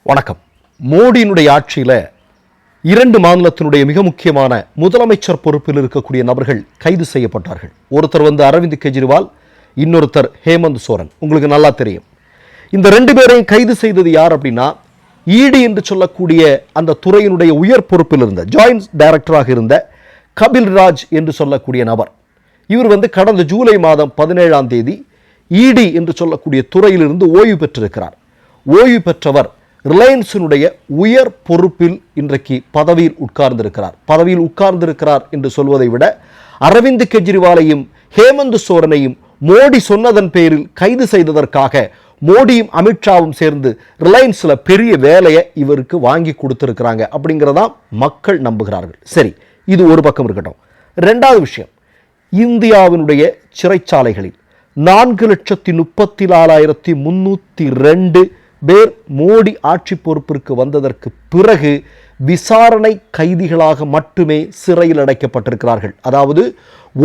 வணக்கம். மோடியினுடைய ஆட்சியில் 2 மாநிலத்தினுடைய மிக முக்கியமான முதலமைச்சர் பொறுப்பில் இருக்கக்கூடிய நபர்கள் கைது செய்யப்பட்டார்கள். ஒருத்தர் அரவிந்த் கெஜ்ரிவால், இன்னொருத்தர் ஹேமந்த் சோரன். உங்களுக்கு நல்லா தெரியும். இந்த 2 பேரையும் கைது செய்தது யார் அப்படின்னா, இடி என்று சொல்லக்கூடிய அந்த துறையினுடைய உயர் பொறுப்பில் இருந்த ஜாயின்ட் டைரக்டராக இருந்த கபில் ராஜ் என்று சொல்லக்கூடிய நபர். இவர் கடந்த ஜூலை மாதம் 17ஆம் தேதி இடி என்று சொல்லக்கூடிய துறையிலிருந்து ஓய்வு பெற்றிருக்கிறார். ஓய்வு பெற்றவர் ரிலையன்ஸினுடைய உயர் பொறுப்பில் இன்றைக்கு பதவியில் உட்கார்ந்திருக்கிறார் என்று சொல்வதை விட, அரவிந்த் கெஜ்ரிவாலையும் ஹேமந்த் சோரனையும் மோடி சொன்னதன் பேரில் கைது செய்ததற்காக மோடியும் அமித்ஷாவும் சேர்ந்து ரிலையன்ஸில் பெரிய வேலையை இவருக்கு வாங்கி கொடுத்திருக்கிறாங்க அப்படிங்கிறதான் மக்கள் நம்புகிறார்கள். சரி, இது ஒரு பக்கம் இருக்கட்டும். 2வது விஷயம், இந்தியாவினுடைய சிறைச்சாலைகளில் 4,34,302 பேர் மோடி ஆட்சி பொறுப்பிற்கு வந்ததற்கு பிறகு விசாரணை கைதிகளாக மட்டுமே சிறையில் அடைக்கப்பட்டிருக்கிறார்கள். அதாவது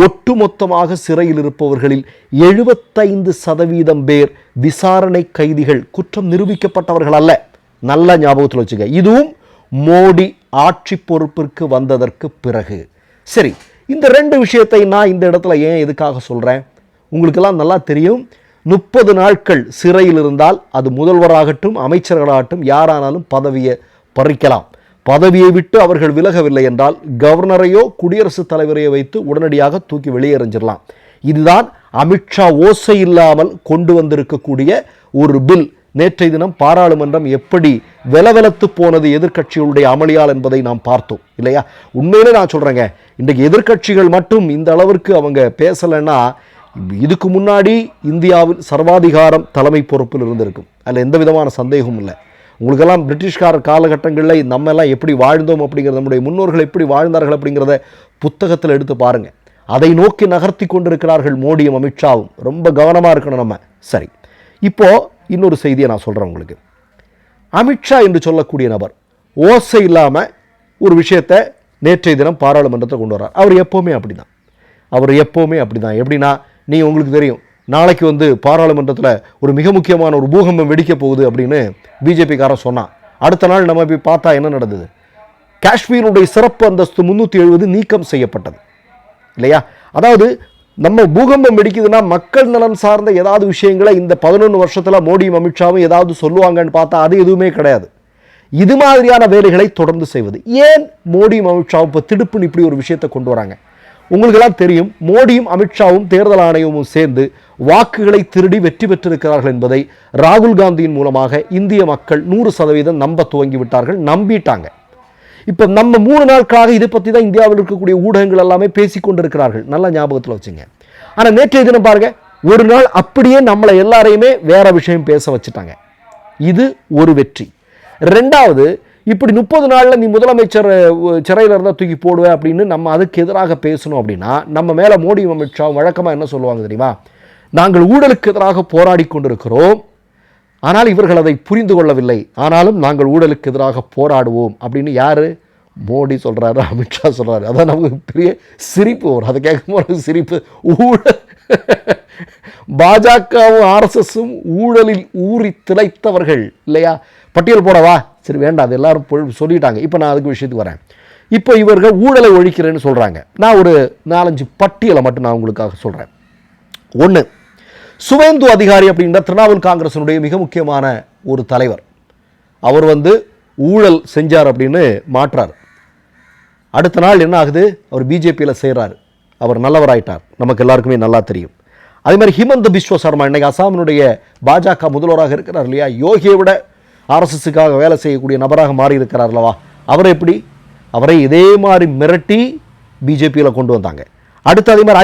ஒட்டுமொத்தமாக சிறையில் இருப்பவர்களில் 75% பேர் விசாரணை கைதிகள், குற்றம் நிரூபிக்கப்பட்டவர்கள் அல்ல. நல்ல ஞாபகத்தில் வச்சுக்க. இதுவும் மோடி ஆட்சி பொறுப்பிற்கு வந்ததற்கு பிறகு. சரி, இந்த 2 விஷயத்தை நான் இந்த இடத்துல ஏன் எதுக்காக சொல்றேன்? உங்களுக்கெல்லாம் நல்லா தெரியும். 30 நாட்கள் சிறையில் இருந்தால் அது முதல்வராகட்டும் அமைச்சர்களாகட்டும் யாரானாலும் பதவியை பறிக்கலாம். பதவியை விட்டு அவர்கள் விலகவில்லை என்றால் கவர்னரையோ குடியரசுத் தலைவரையோ வைத்து உடனடியாக தூக்கி வெளியேறிஞ்சிடலாம். இதுதான் அமித்ஷா ஓசை இல்லாமல் கொண்டு வந்திருக்கக்கூடிய ஒரு பில். நேற்றைய தினம் பாராளுமன்றம் எப்படி வெலவெலத்து போனது எதிர்க்கட்சிகளுடைய அமளியால் என்பதை நாம் பார்த்தோம் இல்லையா? உண்மையிலே நான் சொல்றேங்க, இன்றைக்கு எதிர்க்கட்சிகள் மட்டும் இந்த அளவிற்கு அவங்க பேசலைன்னா, இதுக்கு முன்னாடி இந்தியாவில் சர்வாதிகாரம் தலைமை பொறுப்பில் இருந்திருக்கும். அதில் எந்த விதமான சந்தேகமும் இல்லை. உங்களுக்கெல்லாம் பிரிட்டிஷ்கார காலகட்டங்களில் நம்ம எல்லாம் எப்படி வாழ்ந்தோம் அப்படிங்கிறத, நம்முடைய முன்னோர்கள் எப்படி வாழ்ந்தார்கள் அப்படிங்கிறத புத்தகத்தில் எடுத்து பாருங்கள். அதை நோக்கி நகர்த்தி கொண்டிருக்கிறார்கள் மோடியும் அமித்ஷாவும். ரொம்ப கவனமாக இருக்கணும் நம்ம. சரி, இப்போது இன்னொரு செய்தியை நான் சொல்கிறேன் உங்களுக்கு. அமித்ஷா என்று சொல்லக்கூடிய நபர் ஓசை இல்லாமல் ஒரு விஷயத்தை நேற்றைய தினம் பாராளுமன்றத்தை கொண்டு வர்றார். அவர் எப்போவுமே அப்படி தான். எப்படின்னா, நீங்கள் உங்களுக்கு தெரியும், நாளைக்கு பாராளுமன்றத்தில் ஒரு மிக முக்கியமான ஒரு பூகம்பம் வெடிக்க போகுது அப்படின்னு பிஜேபிக்காரன் சொன்னான். அடுத்த நாள் நம்ம போய் பார்த்தா என்ன நடந்தது? காஷ்மீருடைய சிறப்பு அந்தஸ்து 370 நீக்கம் செய்யப்பட்டது இல்லையா? அதாவது நம்ம பூகம்பம் வெடிக்குதுன்னா மக்கள் நலன் சார்ந்த ஏதாவது விஷயங்களை இந்த 11 வருஷத்தில் மோடியும் அமித்ஷாவும் ஏதாவது சொல்லுவாங்கன்னு பார்த்தா அது எதுவுமே கிடையாது. இது மாதிரியான வேலைகளை தொடர்ந்து செய்வது. ஏன் மோடியும் அமித்ஷாவும் இப்போ திடுப்புன்னு இப்படி ஒரு விஷயத்தை கொண்டு வராங்க? உங்களுக்கெல்லாம் தெரியும், மோடியும் அமித்ஷாவும் தேர்தல் ஆணையமும் சேர்ந்து வாக்குகளை திருடி வெற்றி பெற்றிருக்கிறார்கள் என்பதை ராகுல் காந்தியின் மூலமாக இந்திய மக்கள் 100% நம்ப துவங்கிவிட்டார்கள், நம்பிட்டாங்க. இப்போ நம்ம 3 நாட்களாக இதை பற்றி தான் இந்தியாவில் இருக்கக்கூடிய ஊடகங்கள் எல்லாமே பேசிக்கொண்டிருக்கிறார்கள். நல்ல ஞாபகத்தில் வச்சுங்க. ஆனால் நேற்றைய தினம் பாருங்க, ஒரு நாள் அப்படியே நம்மளை எல்லாரையுமே வேற விஷயம் பேச வச்சுட்டாங்க. இது ஒரு வெற்றி. 2வது, இப்படி 30 நாளில் நீ முதலமைச்சர் சிறையில் இருந்தால் தூக்கி போடுவேன் அப்படின்னு நம்ம அதுக்கு எதிராக பேசணும் அப்படின்னா, நம்ம மேலே மோடியும் அமித்ஷாவும் வழக்கமாக என்ன சொல்லுவாங்க தெரியுமா? நாங்கள் ஊழலுக்கு எதிராக போராடி கொண்டிருக்கிறோம், ஆனால் இவர்கள் அதை புரிந்து கொள்ளவில்லை, ஆனாலும் நாங்கள் ஊழலுக்கு எதிராக போராடுவோம் அப்படின்னு யார்? மோடி சொல்கிறாரு, அமித்ஷா சொல்கிறாரு. அதான் நமக்கு பெரிய சிரிப்பு வரும். அதை கேட்கும்போது சிரிப்பு. ஊழல் பாஜகவும் ஆர்எஸ்எஸும் ஊழலில் ஊறி திளைத்தவர்கள் இல்லையா? பட்டியல் போடவா? சரி, வேண்டாம், அது எல்லாரும் சொல்லிட்டாங்க. இப்போ நான் அதுக்கு விஷயத்துக்கு வரேன். இப்போ இவர்கள் ஊழலை ஒழிக்கிறேன்னு சொல்கிறாங்க. நான் ஒரு 4-5 பட்டியலை மட்டும் நான் உங்களுக்காக சொல்கிறேன். 1, சுவேந்து அதிகாரி அப்படின்ற திரிணாமுல் காங்கிரஸினுடைய மிக முக்கியமான ஒரு தலைவர். அவர் ஊழல் செஞ்சார் அப்படின்னு மாற்றார். அடுத்த நாள் என்ன ஆகுது? அவர் பிஜேபியில் சேர்றாரு. அவர் நல்லவராயிட்டார், நமக்கு எல்லாருக்குமே நல்லா தெரியும். அதே மாதிரி ஹிமந்த பிஸ்வ சர்மா இன்னைக்கு அசாமினுடைய பாஜக முதல்வராக இருக்கிறார் இல்லையா? யோகியை விட ஆர்எஸ்எஸ்ஸுக்காக வேலை செய்யக்கூடிய நபராக மாறி இருக்கிறார் அல்லவா? அவரை இதே மாதிரி மிரட்டி பிஜேபியில் கொண்டு வந்தாங்க. அடுத்து அதே மாதிரி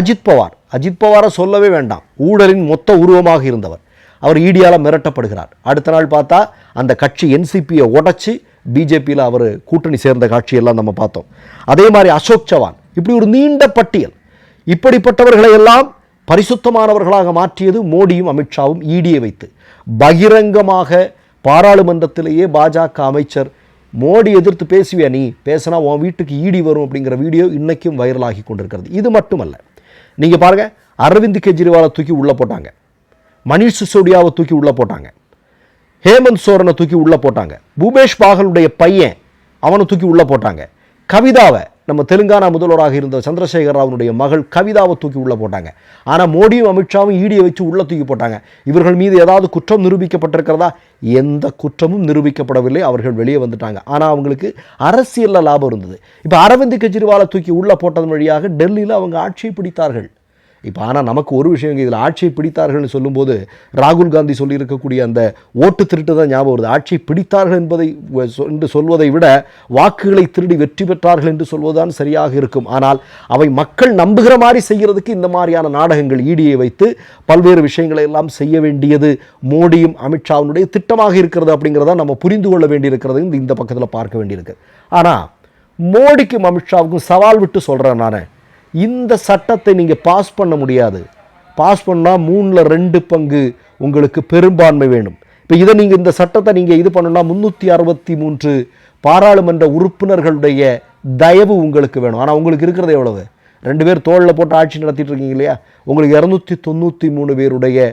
அஜித் பவாரை சொல்லவே வேண்டாம். ஊழலின் மொத்த உருவமாக இருந்தவர். அவர் ஈடியால் மிரட்டப்படுகிறார். அடுத்த நாள் பார்த்தா அந்த கட்சி என்சிபியை உடைச்சி பிஜேபியில் அவர் கூட்டணி சேர்ந்த காட்சியெல்லாம் நம்ம பார்த்தோம். அதே மாதிரி அசோக் சவான், இப்படி ஒரு நீண்ட பட்டியல். இப்படிப்பட்டவர்களை எல்லாம் பரிசுத்தமானவர்களாக மாற்றியது மோடியும் அமித்ஷாவும் ஈடியை வைத்து. பகிரங்கமாக பாராளுமன்றத்திலேயே பாஜக அமைச்சர், மோடி எதிர்த்து பேசுவியா, நீ பேசினா உன் வீட்டுக்கு ஈடி வரும் அப்படிங்கிற வீடியோ இன்னைக்கும் வைரலாகி கொண்டிருக்கிறது. இது மட்டுமல்ல, நீங்கள் பாருங்கள், அரவிந்த் கெஜ்ரிவாலை தூக்கி உள்ளே போட்டாங்க, மணீஷ் சிசோடியாவை தூக்கி உள்ளே போட்டாங்க, ஹேமந்த் சோரனை தூக்கி உள்ள போட்டாங்க. பூபேஷ் பாகலுடைய பையன் அவனை தூக்கி உள்ள போட்டாங்க. கவிதாவை, நம்ம தெலுங்கானா முதல்வராக இருந்த சந்திரசேகர் ராவனுடைய மகள் கவிதாவை தூக்கி உள்ள போட்டாங்க. ஆனால் மோடியும் அமித்ஷாவும் ஈடியை வச்சு உள்ள தூக்கி போட்டாங்க. இவர்கள் மீது ஏதாவது குற்றம் நிரூபிக்கப்பட்டிருக்கிறதா? எந்த குற்றமும் நிரூபிக்கப்படவில்லை. அவர்கள் வெளியே வந்துட்டாங்க. ஆனால் அவங்களுக்கு அரசியலில் லாபம் இருந்தது. இப்போ அரவிந்த் கெஜ்ரிவாலை தூக்கி உள்ள போட்டதன் வழியாக டெல்லியில் அவங்க ஆட்சியை பிடித்தார்கள். இப்போ ஆனால் நமக்கு ஒரு விஷயம், இதில் ஆட்சியை பிடித்தார்கள்னு சொல்லும்போது ராகுல் காந்தி சொல்லியிருக்கக்கூடிய அந்த ஓட்டு திருட்டு தான் ஞாபகம் வருது. ஆட்சியை பிடித்தார்கள் என்று சொல்வதை விட வாக்குகளை திருடி வெற்றி பெற்றார்கள் என்று சொல்வதுதான் சரியாக இருக்கும். ஆனால் அவை மக்கள் நம்புகிற மாதிரி செய்கிறதுக்கு இந்த மாதிரியான நாடகங்கள், ஈடியை வைத்து பல்வேறு விஷயங்களை எல்லாம் செய்ய வேண்டியது மோடியும் அமித்ஷாவினுடைய திட்டமாக இருக்கிறது அப்படிங்கிறத நம்ம புரிந்து கொள்ள வேண்டியிருக்கிறது. இந்த பக்கத்தில் பார்க்க வேண்டியிருக்கு. ஆனால் மோடிக்கும் அமித்ஷாவுக்கும் சவால் விட்டு சொல்கிறேன் நான், இந்த சட்டத்தை நீங்கள் பாஸ் பண்ண முடியாது. பாஸ் பண்ணால் 3/2 பங்கு உங்களுக்கு பெரும்பான்மை வேணும். இப்போ இதை நீங்கள், இந்த சட்டத்தை நீங்கள் இது பண்ணணும்னா 363 பாராளுமன்ற உறுப்பினர்களுடைய தயவு உங்களுக்கு வேணும். ஆனால் உங்களுக்கு இருக்கிறது எவ்வளவு? 2 பேர் தோளில் போட்டு ஆட்சி நடத்திட்டு இருக்கீங்க இல்லையா? உங்களுக்கு 293 பேருடைய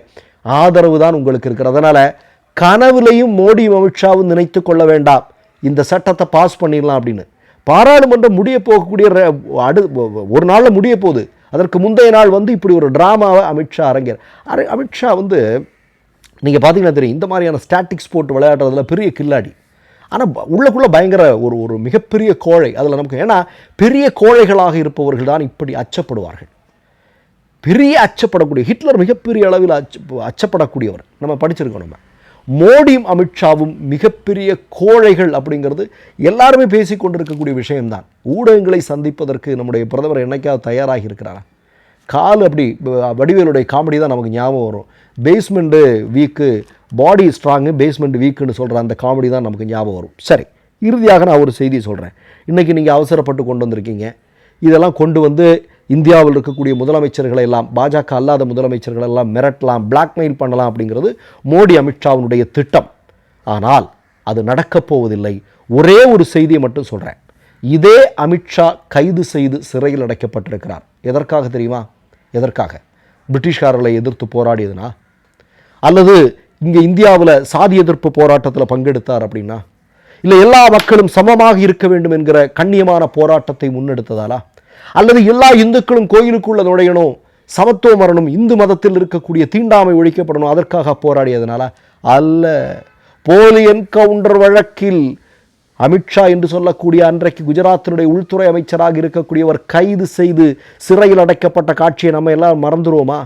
ஆதரவு தான் உங்களுக்கு இருக்கிறது. அதனால் கனவுலையும் மோடியும் அமித்ஷாவும் நினைத்து கொள்ள வேண்டாம் இந்த சட்டத்தை பாஸ் பண்ணிடலாம் அப்படின்னு. பாராளுமன்றம் முடிய போகக்கூடிய ஒரு நாளில் முடிய போகுது. அதற்கு முந்தைய நாள் இப்படி ஒரு ட்ராமாவை அமித்ஷா அமித்ஷா நீங்கள் பார்த்தீங்கன்னா தெரியும், இந்த மாதிரியான ஸ்டாட்டிக்ஸ் போட்டு விளையாடுறதுல பெரிய கில்லாடி. ஆனால் உள்ளக்குள்ளே பயங்கர ஒரு மிகப்பெரிய கோழை. அதில் நமக்கு, ஏன்னா பெரிய கோழைகளாக இருப்பவர்கள் தான் இப்படி அச்சப்படுவார்கள். பெரிய அச்சப்படக்கூடிய ஹிட்லர் மிகப்பெரிய அளவில் அச்சப்படக்கூடியவர். நம்ம படிச்சிருக்கோம். நம்ம மோடியும் அமித்ஷாவும் மிகப்பெரிய கோழைகள் அப்படிங்கிறது எல்லாருமே பேசி கொண்டிருக்கக்கூடிய விஷயம்தான். ஊடகங்களை சந்திப்பதற்கு நம்முடைய பிரதமர் என்னைக்காவது தயாராகி இருக்கிறாரா? கால் அப்படி வடிவேலுடைய காமெடி தான் நமக்கு ஞாபகம் வரும். பேஸ்மெண்ட்டு வீக்கு, பாடி ஸ்ட்ராங்கு, பேஸ்மெண்ட் வீக்குன்னு சொல்கிற அந்த காமெடி தான் நமக்கு ஞாபகம் வரும். சரி, இறுதியாக நான் ஒரு செய்தி சொல்கிறேன். இன்றைக்கி நீங்கள் அவசரப்பட்டு கொண்டு வந்திருக்கீங்க. இதெல்லாம் கொண்டு வந்து இந்தியாவில் இருக்கக்கூடிய முதலமைச்சர்களை எல்லாம், பாஜக அல்லாத முதலமைச்சர்கள் எல்லாம் மிரட்டலாம், பிளாக்மெயில் பண்ணலாம் அப்படிங்கிறது மோடி அமித்ஷாவினுடைய திட்டம். ஆனால் அது நடக்கப் போவதில்லை. ஒரே ஒரு செய்தியை மட்டும் சொல்கிறேன். இதே அமித்ஷா கைது செய்து சிறையில் அடைக்கப்பட்டிருக்கிறார். எதற்காக தெரியுமா? எதற்காக? பிரிட்டிஷ்காரர்களை எதிர்த்து போராடியதுனா, அல்லது இங்கே இந்தியாவில் சாதி எதிர்ப்பு போராட்டத்தில் பங்கெடுத்தார் அப்படின்னா, இல்லை எல்லா மக்களும் சமமாக இருக்க வேண்டும் என்கிற கண்ணியமான போராட்டத்தை முன்னெடுத்ததாலா, அல்லது எல்லா இந்துக்களும் கோயிலுக்குள்ள நுழையணும், சமத்துவம் வரணும், இந்து மதத்தில் இருக்கக்கூடிய தீண்டாமை ஒழிக்கப்படணும், அதற்காக போராடியதுனால அல்ல. போலி என்கவுண்டர் வழக்கில் அமித்ஷா என்று சொல்லக்கூடிய அன்றைக்கு குஜராத்தினுடைய உள்துறை அமைச்சராக இருக்கக்கூடியவர் கைது செய்து சிறையில் அடைக்கப்பட்ட காட்சியை நம்ம எல்லாம் மறந்துடுவோமா?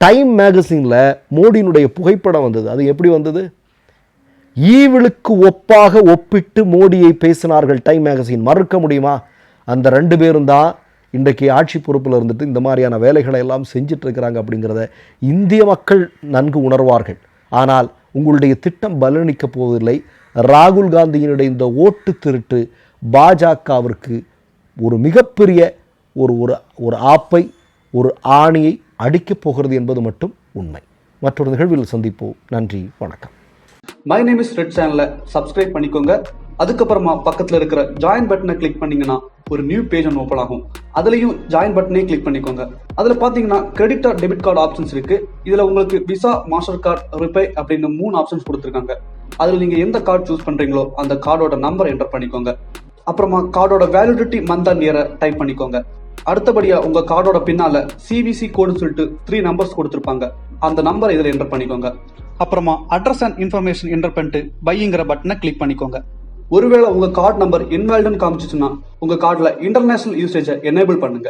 டைம் மேகசினில் மோடியினுடைய புகைப்படம் வந்தது. அது எப்படி வந்தது? ஈவிலுக்கு ஒப்பாக ஒப்பிட்டு மோடியை பேசினார்கள் டைம் மேகசின். மறுக்க முடியுமா? அந்த 2 பேரும் தான் இன்றைக்கு ஆட்சி பொறுப்பில் இருந்துட்டு இந்த மாதிரியான வேலைகளை எல்லாம் செஞ்சிட்டு இருக்கிறாங்க அப்படிங்கிறத இந்திய மக்கள் நன்கு உணர்வார்கள். ஆனால் உங்களுடைய திட்டம் பலனிக்கப் போவதில்லை. ராகுல் காந்தியினுடைய இந்த ஓட்டு திருட்டு பாஜகவிற்கு ஒரு மிகப்பெரிய ஒரு ஆப்பை, ஒரு ஆணியை அடிக்கப் போகிறது என்பது மட்டும் உண்மை. மற்றொரு நிகழ்வில் சந்திப்போம். நன்றி, வணக்கம். மை நேம் இஸ் ரெட் சேனலை சப்ஸ்கிரைப் பண்ணிக்கோங்க. அதுக்கப்புறமா பக்கத்தில் இருக்கிற ஜாயின் பட்டனை கிளிக் பண்ணீங்கன்னா ஒரு நியூ பேஜ் ஒன்று ஓப்பன் ஆகும். அதுலயும் ஜாயின் பட்டனே கிளிக் பண்ணிக்கோங்க. அதுல பாத்தீங்கன்னா credit R debit card options இருக்கு. இதுல உங்களுக்கு விசா, மாஸ்டர் கார்டு, ரிப்பே அப்படின்னு 3 ஆப்ஷன்ஸ் கொடுத்துருக்காங்க. அதுல நீங்க எந்த கார்டு சூஸ் பண்றீங்களோ அந்த கார்டோட நம்பர் என்டர் பண்ணிக்கோங்க. அப்புறமா கார்டோட வேலிடிட்டி மந்த் அண்ட் இயரை டைப் பண்ணிக்கோங்க. அடுத்தபடியா உங்க கார்டோட பின்னால சிவிசி கோடுன்னு சொல்லிட்டு 3 நம்பர்ஸ் கொடுத்துருப்பாங்க. அந்த நம்பர் இதுல என்டர் பண்ணிக்கோங்க. அப்புறமா அட்ரஸ் அண்ட் இன்ஃபர்மேஷன் என்டர் பண்ணிட்டு பைங்கிற பட்டனை கிளிக் பண்ணிக்கோங்க. ஒருவேளை உங்க கார்டு நம்பர் இன்வாலிட்னு காமிச்சிச்சுன்னா உங்க கார்டுல இன்டர்நேஷனல் யூசேஜை எனேபிள் பண்ணுங்க.